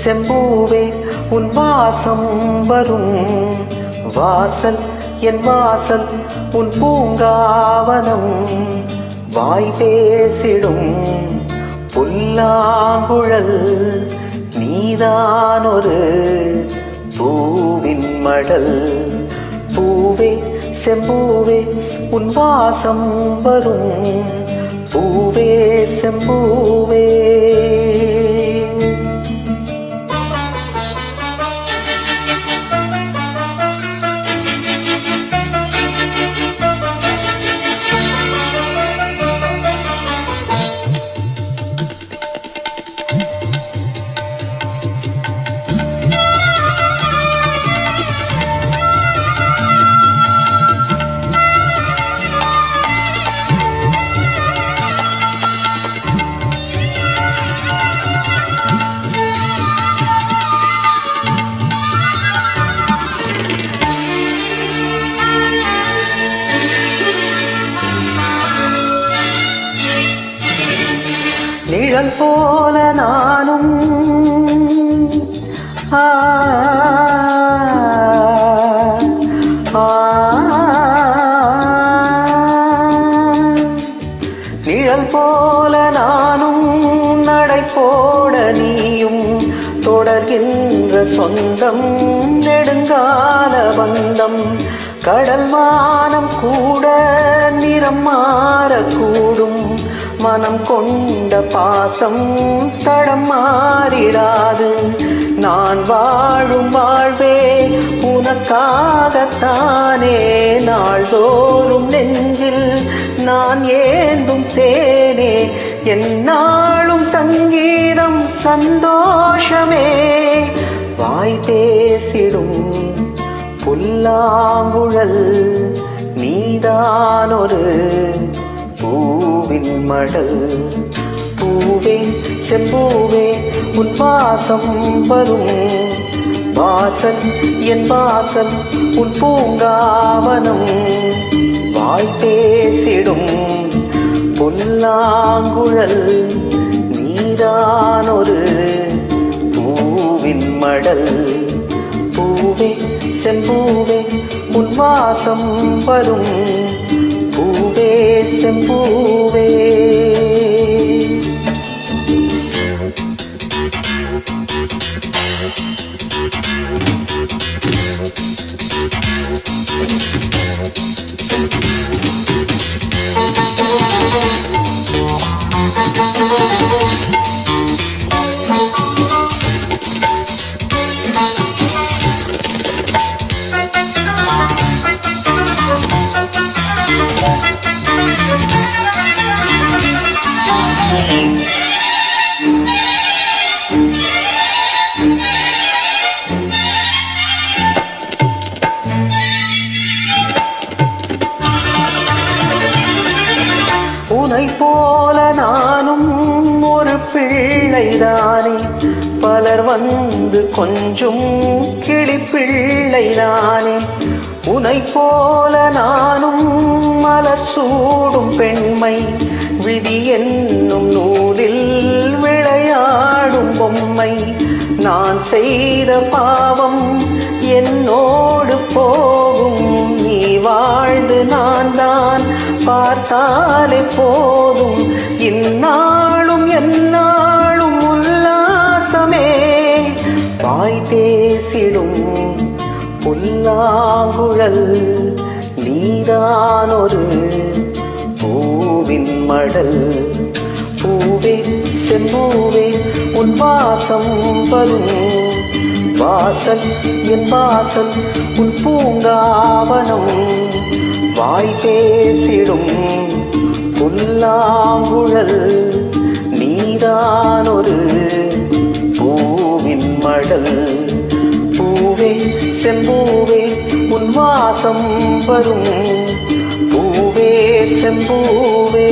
செம்பூவே உன் வாசம் வரும் வாசல் என் வாசல் உன் பூங்காவனம் வாய் பேசிடும் புல்லாங்குழல் நீதான் ஒரு பூவின் மடல் பூவே செம்பூவே உன் வாசம் வரும் பூவே செம்பூவே நிழல் போல நானும் நிழல் போல நானும் நடை போட நீயும் தொடர்கின்ற சொந்தம் நெடுங்கால பந்தம் கடல் மானம் கூட நிறம் மாறக்கூடும் மனம் கொண்ட பாசம் தடம் மாறிடாது நான் வாழும் வாழ்வே உனக்காகத்தானே நாள்தோறும் நெஞ்சில் நான் ஏந்தும் தேனே எந்நாளும் சங்கீதம் சந்தோஷமே வாய் பேசிடும் புல்லாங்குழல் நீதான் ஒரு பூவின் மடல் பூவே செம்பூவே உன் வாசம் வரும் வாசல் என் வாசல் உன் பூங்காவனம் வாய் பேசிடும் புல்லாங்குழல் நீதான் ஒரு பூவின் மடல் பூவே செம்பூவே உன் வாசம் வரும் பூவே செம்பூவே உனை போல நானும் ஒரு பிள்ளைதானே பலர் வந்து கொஞ்சம் கிளி பிள்ளைதானே உனை போல நானும் மலர் சூடும் பெண்மை விதி என்னும் நூலில் விளையாடும் பொம்மை நான் செய்த பாவம் என்னோடு போகும் நீ வாழ்ந்து நான் தான் பார்த்தாலே போதும் இந்நாளும் எந்நாளும் உல்லாசமே வாய் பேசிடும் புல்லாங்குழல் நீதான் ஒரு பூவின் மடல் பூவே செம்பூவே உன் வாசம் வரும் வாசல் என் வாசல் உன் பூங்காவனம் வாய் பேசிடும் புல்லாங்குழல் நீதான் ஒரு பூவின் மடல் பூவே செம்பூவே உன் வாசம் வரும் பூவே செம்பூவே